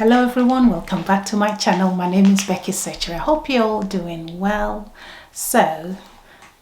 Hello everyone, welcome back to my channel. My name is Becky Secher. I hope you're all doing well. So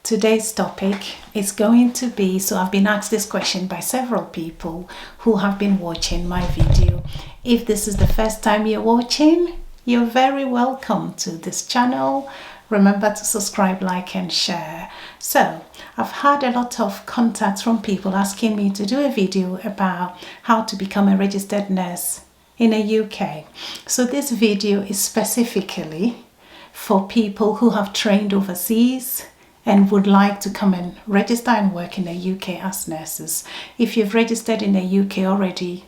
today's topic is going to be, I've been asked this question by several people who have been watching my video. If this is the first time you're watching, you're very welcome to this channel. Remember to subscribe, like and share. So I've had a lot of contacts from people asking me to do a video about how to become a registered nurse in the UK. So this video is specifically for people who have trained overseas and would like to come and register and work in the UK as nurses. If you've registered in the UK already,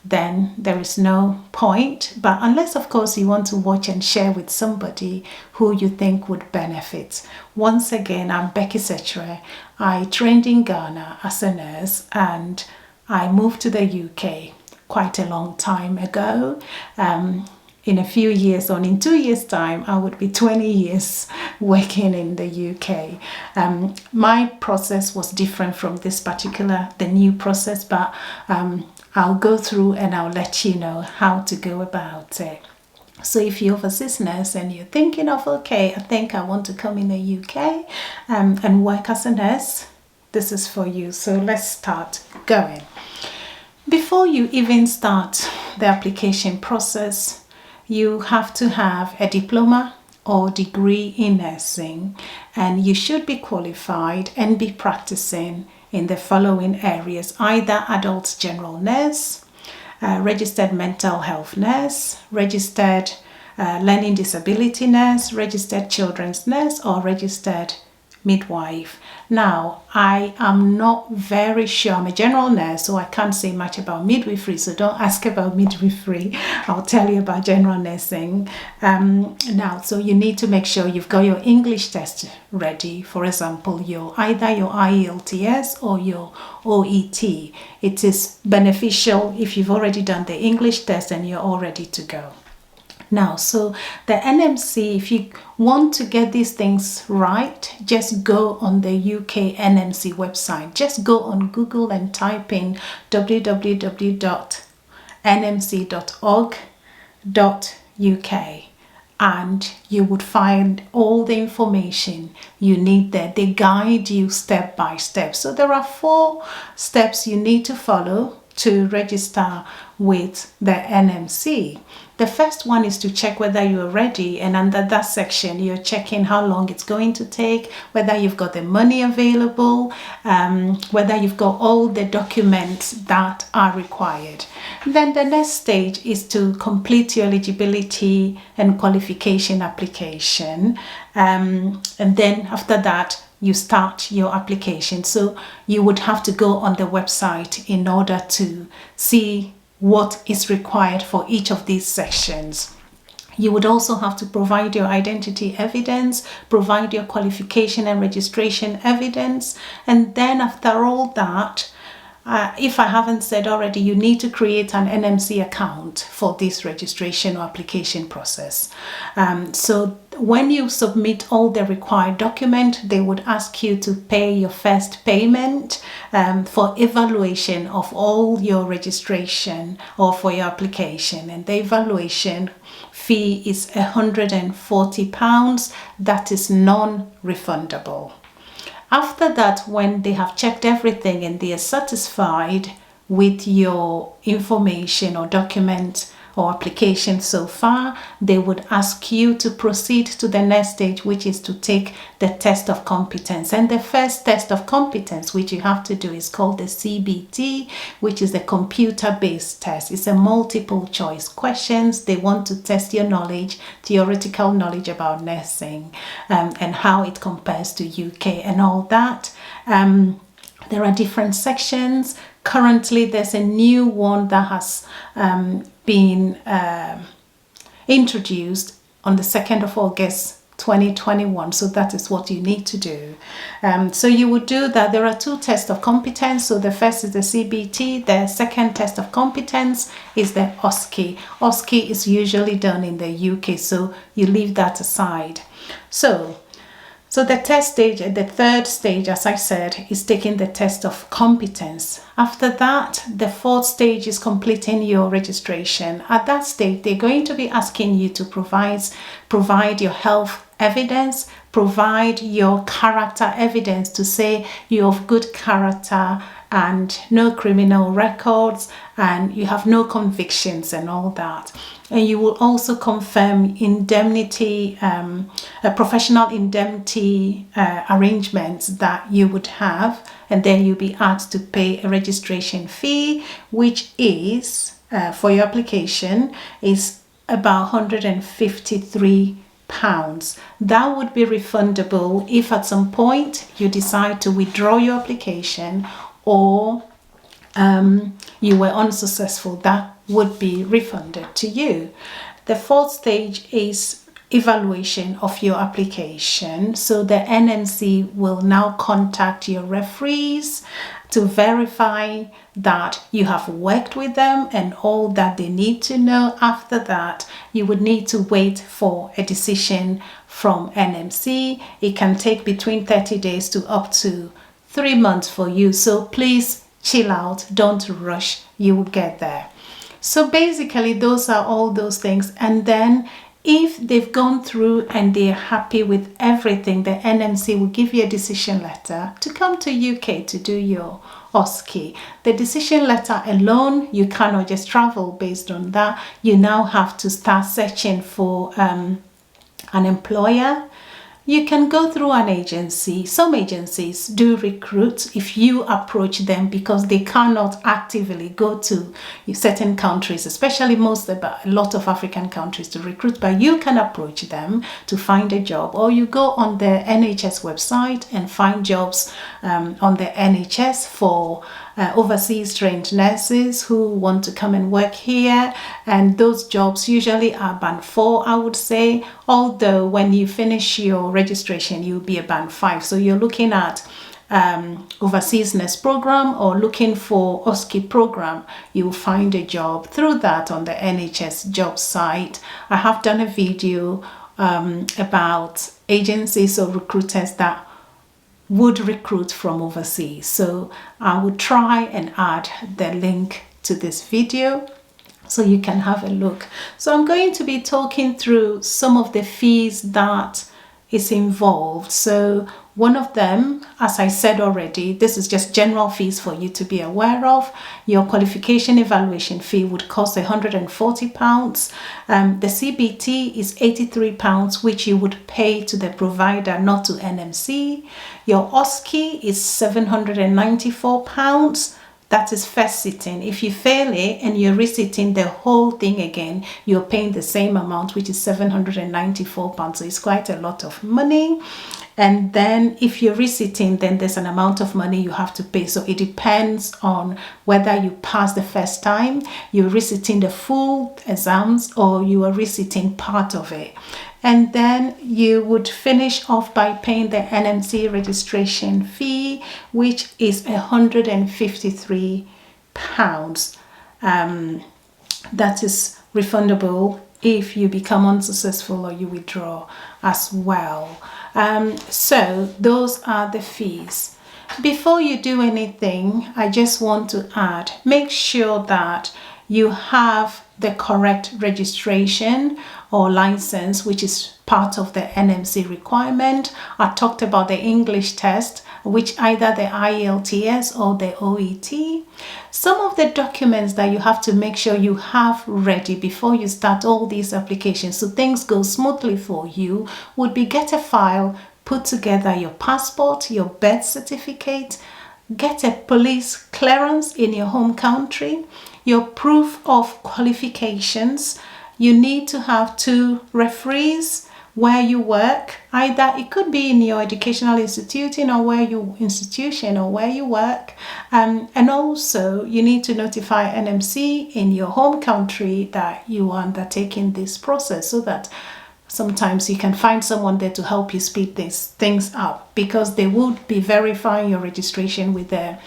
then there is no point, but unless of course you want to watch and share with somebody who you think would benefit. Once again, I'm Becky Secher. I trained in Ghana as a nurse and I moved to the UK quite a long time ago. In a few years, or in 2 years time, I would be 20 years working in the UK. My process was different from the new process, but I'll go through and I'll let you know how to go about it. So if you're overseas nurse and you're thinking of, okay, I think I want to come in the UK and work as a nurse, this is for you. So let's start going. Before you even start the application process, you have to have a diploma or degree in nursing, and you should be qualified and be practicing in the following areas: either adult general nurse, registered mental health nurse, registered learning disability nurse, registered children's nurse, or registered midwife. Now, I am not very sure. I'm a general nurse, so I can't say much about midwifery, so don't ask about midwifery. I'll tell you about general nursing. Now, so you need to make sure you've got your English test ready. For example, either your IELTS or your OET. It is beneficial if you've already done the English test and you're all ready to go. Now, so the NMC, if you want to get these things right, just go on the UK NMC website. Just go on Google and type in www.nmc.org.uk and you would find all the information you need there. They guide you step by step. So there are 4 steps you need to follow to register with the NMC. The first one is to check whether you are ready, and under that section you're checking how long it's going to take, whether you've got the money available, whether you've got all the documents that are required. Then the next stage is to complete your eligibility and qualification application, and then after that you start your application. So you would have to go on the website in order to see what is required for each of these sections. You would also have to provide your identity evidence, provide your qualification and registration evidence, and then after all that, if I haven't said already, you need to create an NMC account for this registration or application process. So when you submit all the required document, they would ask you to pay your first payment for evaluation of all your registration or for your application. And the evaluation fee is £140. That is non-refundable. After that, when they have checked everything and they are satisfied with your information or document or application so far, they would ask you to proceed to the next stage, which is to take the test of competence. And the first test of competence which you have to do is called the CBT, which is a computer-based test. It's a multiple choice questions. They want to test your knowledge, theoretical knowledge about nursing, and how it compares to UK and all that. There are different sections. Currently, there's a new one that has been introduced on the 2nd of August 2021. So that is what you need to do. So you would do that. There are 2 tests of competence. So the first is the CBT. The second test of competence is the OSCE. OSCE is usually done in the UK, so you leave that aside. So So the test stage, the third stage, as I said, is taking the test of competence. After that, the fourth stage is completing your registration. At that stage, they're going to be asking you to provide your health evidence, provide your character evidence to say you have good character and no criminal records and you have no convictions and all that. And you will also confirm indemnity, professional indemnity arrangements that you would have, and then you'll be asked to pay a registration fee, which is for your application is about £153. That would be refundable if at some point you decide to withdraw your application or you were unsuccessful. That would be refunded to you. The fourth stage is evaluation of your application. So the NMC will now contact your referees to verify that you have worked with them and all that they need to know. After that, you would need to wait for a decision from NMC. It can take between 30 days to up to 3 months for you. So please chill out, don't rush, you will get there. So basically those are all those things. And then if they've gone through and they're happy with everything, the NMC will give you a decision letter to come to UK to do your OSCE. The decision letter alone, you cannot just travel based on that. You now have to start searching for an employer. You can go through an agency. Some agencies do recruit if you approach them because they cannot actively go to certain countries, especially a lot of African countries to recruit, but you can approach them to find a job, or you go on the NHS website and find jobs on the NHS for overseas trained nurses who want to come and work here, and those jobs usually are band 4, I would say, although when you finish your registration you'll be a band 5. So you're looking at overseas nurse program or looking for OSCE program, you'll find a job through that on the NHS job site. I have done a video about agencies or recruiters that would recruit from overseas, so I would try and add the link to this video so you can have a look. So I'm going to be talking through some of the fees that is involved. So one of them, as I said already, this is just general fees for you to be aware of. Your qualification evaluation fee would cost £140. The CBT is £83, which you would pay to the provider, not to NMC. Your OSCE is £794. That is first sitting. If you fail it and you're resitting the whole thing again, you're paying the same amount, which is £794. So it's quite a lot of money. And then if you're resitting, then there's an amount of money you have to pay. So it depends on whether you pass the first time, you're resitting the full exams, or you are resitting part of it. And then you would finish off by paying the NMC registration fee, which is £153. That is refundable if you become unsuccessful or you withdraw as well. So those are the fees. Before you do anything, I just want to add, make sure that you have the correct registration or license, which is part of the NMC requirement. I talked about the English test, which either the IELTS or the OET. Some of the documents that you have to make sure you have ready before you start all these applications so things go smoothly for you would be get a file, put together your passport, your birth certificate, get a police clearance in your home country, your proof of qualifications. You need to have 2 referees where you work. Either it could be in your educational institution or where you work. And also you need to notify NMC in your home country that you are undertaking this process, so that sometimes you can find someone there to help you speed these things up, because they would be verifying your registration with the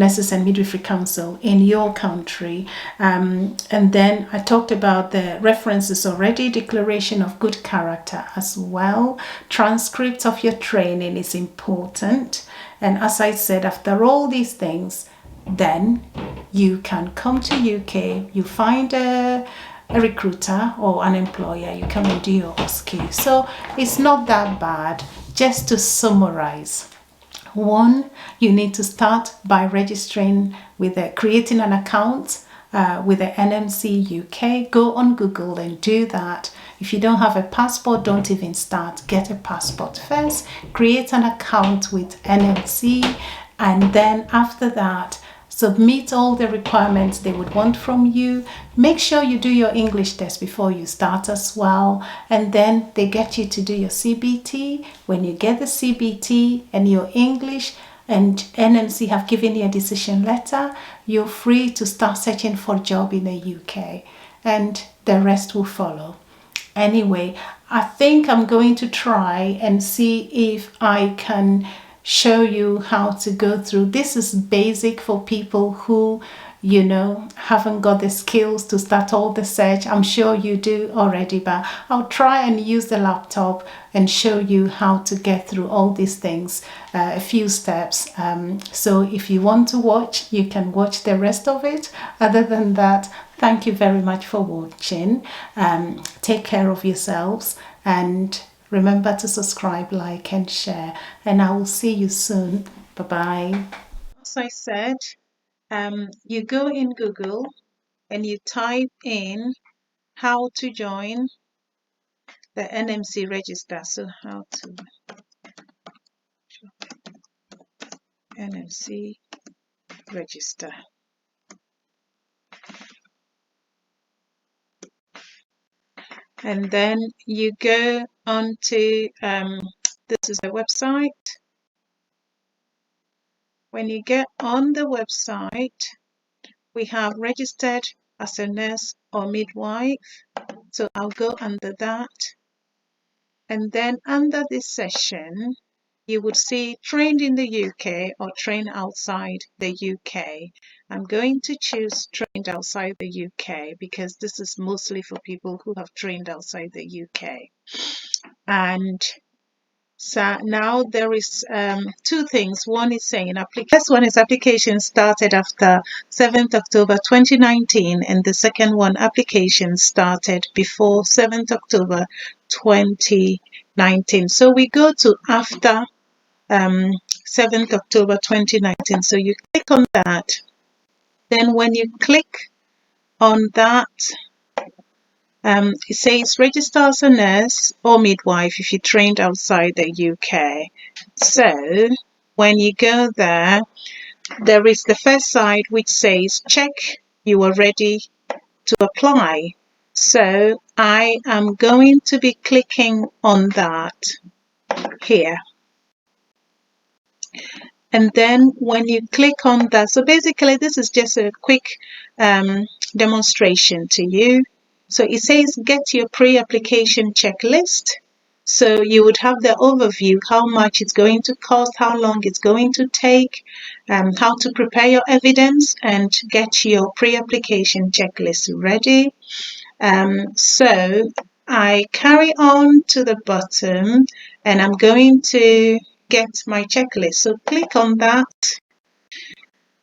Nurses and Midwifery Council in your country. And then I talked about the references already, declaration of good character as well. Transcripts of your training is important. And as I said, after all these things, then you can come to UK, you find a recruiter or an employer, you come and do your OSCE. So it's not that bad. Just to summarize, one, you need to start by registering with creating an account with the NMC UK. Go on Google and do that. If you don't have a passport, don't even start. Get a passport first. Create an account with NMC, and then after that, submit all the requirements they would want from you. Make sure you do your English test before you start as well. And then they get you to do your CBT. When you get the CBT and your English and NMC have given you a decision letter, you're free to start searching for a job in the UK. And the rest will follow. Anyway, I think I'm going to try and see if I can show you how to go through. This is basic for people who, you know, haven't got the skills to start all the search. I'm sure you do already, but I'll try and use the laptop and show you how to get through all these things, a few steps. So if you want to watch, you can watch the rest of it. Other than that, thank you very much for watching. Take care of yourselves, and remember to subscribe, like, and share. And I will see you soon. Bye-bye. As I said, you go in Google and you type in how to join the NMC register. So how to NMC register. And then you go on to, this is the website. When you get on the website, we have registered as a nurse or midwife. So I'll go under that. And then under this session, you would see trained in the UK or trained outside the UK. I'm going to choose trained outside the UK because this is mostly for people who have trained outside the UK. And so now there is two things. One is saying first one is application started after 7th October 2019, and the second one, application started before 7th October 2019. So we go to after 7th October 2019. So you click on that. Then when you click on that, it says register as a nurse or midwife if you trained outside the UK. So when you go there, there is the first side which says check you are ready to apply. So I am going to be clicking on that here. And then when you click on that, so basically this is just a quick demonstration to you. So it says get your pre-application checklist. So you would have the overview, how much it's going to cost, how long it's going to take, how to prepare your evidence and get your pre-application checklist ready. So I carry on to the bottom and I'm going to get my checklist. So click on that.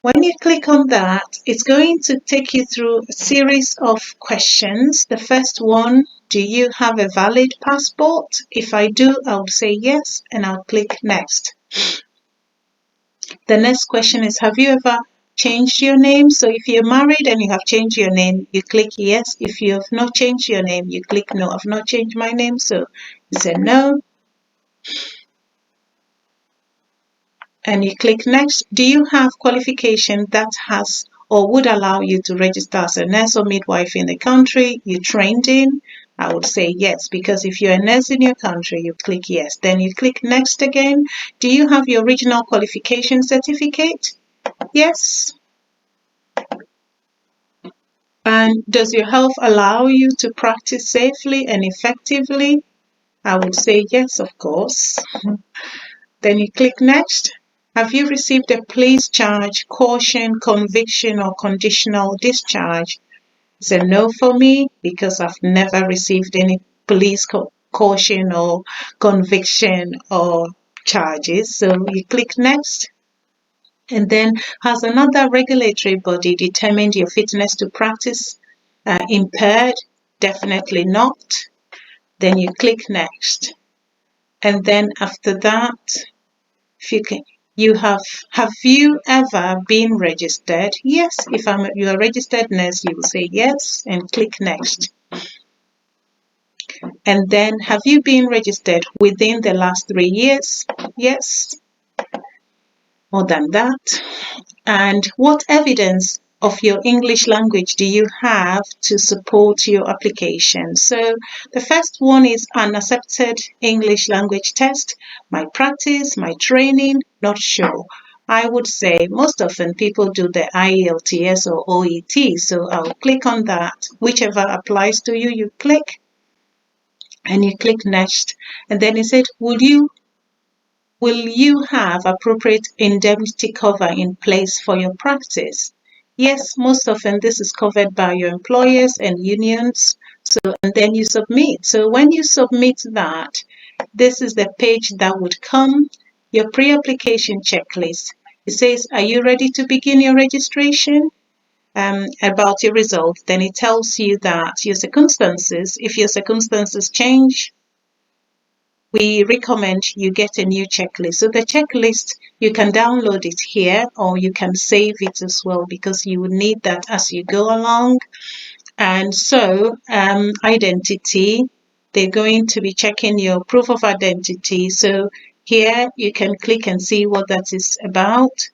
When you click on that, it's going to take you through a series of questions. The first one, do you have a valid passport? If I do, I'll say yes and I'll click next. The next question is, have you ever changed your name? So if you're married and you have changed your name, you click yes. If you have not changed your name, you click no. I've not changed my name, so you say no. And you click next. Do you have qualification that has or would allow you to register as a nurse or midwife in the country you trained in? I would say yes, because if you're a nurse in your country, you click yes. Then you click next again. Do you have your original qualification certificate? Yes. And does your health allow you to practice safely and effectively? I would say yes, of course. Then you click next. Have you received a police charge, caution, conviction, or conditional discharge? It's a no for me because I've never received any police caution or conviction or charges. So you click next. And then, has another regulatory body determined your fitness to practice impaired? Definitely not. Then you click next. And then after that, if you can, have you ever been registered? Yes. If you're a registered nurse, you will say yes and click next. And then, have you been registered within the last 3 years? Yes. More than that. And what evidence of your English language do you have to support your application? So the first one is an accepted English language test. My practice, my training, not sure. I would say most often people do the IELTS or OET. So I'll click on that. Whichever applies to you, you click and you click next. And then it said, will you have appropriate indemnity cover in place for your practice? Yes, most often this is covered by your employers and unions. So, and then you submit. So when you submit that, this is the page that would come, your pre-application checklist. It says, are you ready to begin your registration? About your results. Then it tells you that your circumstances, if your circumstances change, we recommend you get a new checklist. So the checklist, you can download it here or you can save it as well because you will need that as you go along. And so identity, they're going to be checking your proof of identity. So here you can click and see what that is about.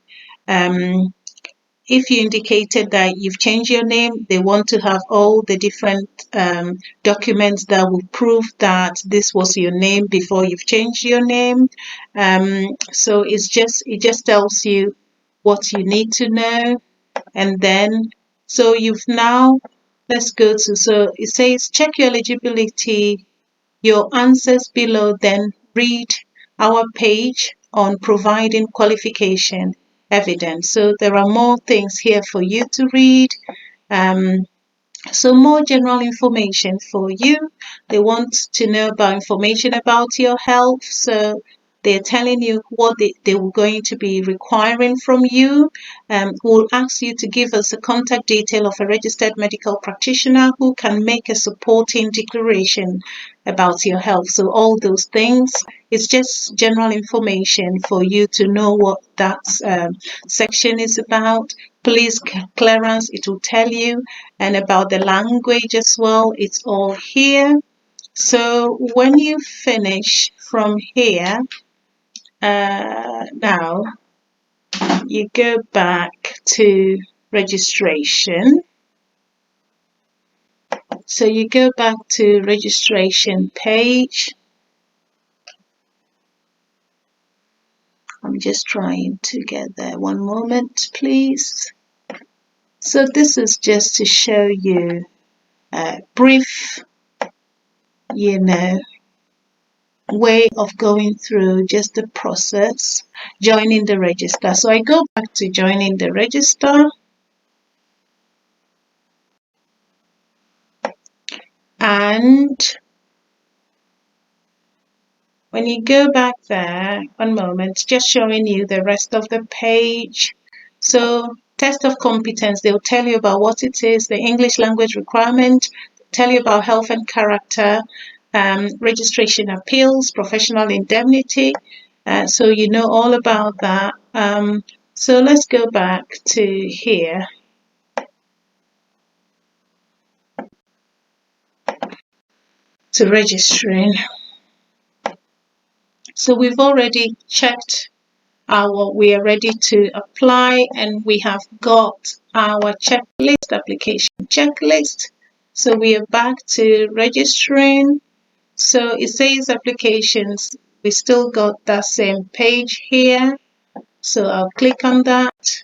If you indicated that you've changed your name, they want to have all the different documents that will prove that this was your name before you've changed your name. So it just tells you what you need to know. And then, so you've now, let's go to, so it says check your eligibility, your answers below, then read our page on providing qualification evidence. So there are more things here for you to read. So more general information for you. They want to know about information about your health. So they're telling you what they were going to be requiring from you. We'll ask you to give us a contact detail of a registered medical practitioner who can make a supporting declaration about your health. So all those things, it's just general information for you to know what that section is about. Police clearance, it will tell you, and about the language as well, it's all here. So when you finish from here, now you go back to registration. So you go back to registration page. I'm just trying to get there. One moment, please. So this is just to show you a brief, way of going through just the process, joining the register. So I go back to joining the register. And when you go back there, one moment, just showing you the rest of the page. So test of competence, they'll tell you about what it is, the English language requirement, tell you about health and character, registration appeals, professional indemnity. So you know all about that. So let's go back to here. To registering. So we've already checked we are ready to apply, and we have got our checklist, application checklist. So we are back to registering. So it says applications. We still got that same page here. So I'll click on that.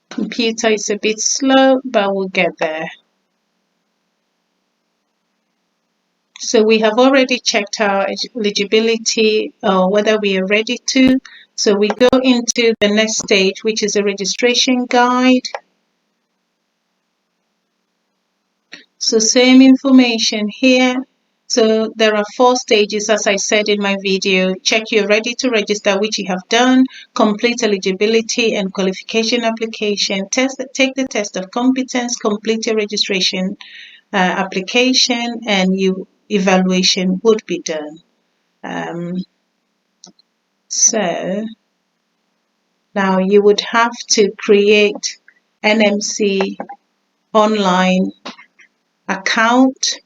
Computer is a bit slow, but we'll get there. So we have already checked our eligibility or whether we are ready to. So we go into the next stage, which is a registration guide. So same information here. So there are 4 stages, as I said in my video. Check you're ready to register, which you have done. Complete eligibility and qualification application. Take the test of competence. Complete your registration application, and you evaluation would be done. So now you would have to create NMC online account.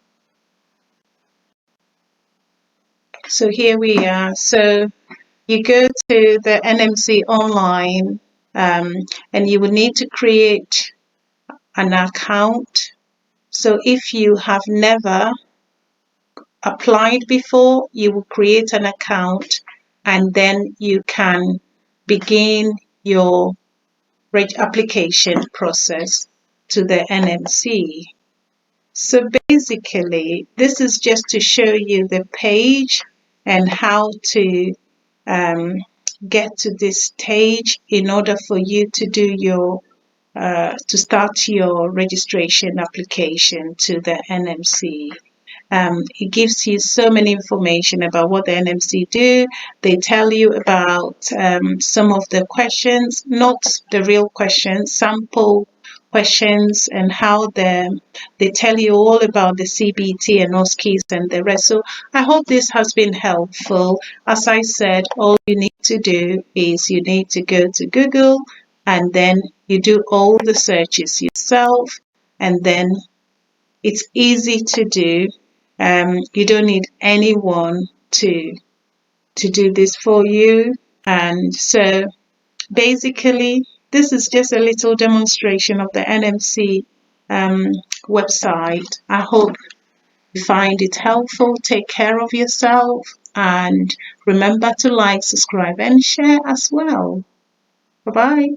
So here we are. So you go to the NMC online and you will need to create an account. So if you have never applied before, you will create an account and then you can begin your application process to the NMC. So basically, this is just to show you the page and how to get to this stage in order for you to do your to start your registration application to the NMC. It gives you so many information about what the NMC do. They tell you about some of the questions, not the real questions, sample questions, and how they tell you all about the CBT and OSCEs and the rest. So I hope this has been helpful. As I said, all you need to do is you need to go to Google and then you do all the searches yourself, and then it's easy to do. You don't need anyone to do this for you. And so basically, this is just a little demonstration of the NMC website. I hope you find it helpful. Take care of yourself and remember to like, subscribe, and share as well. Bye-bye.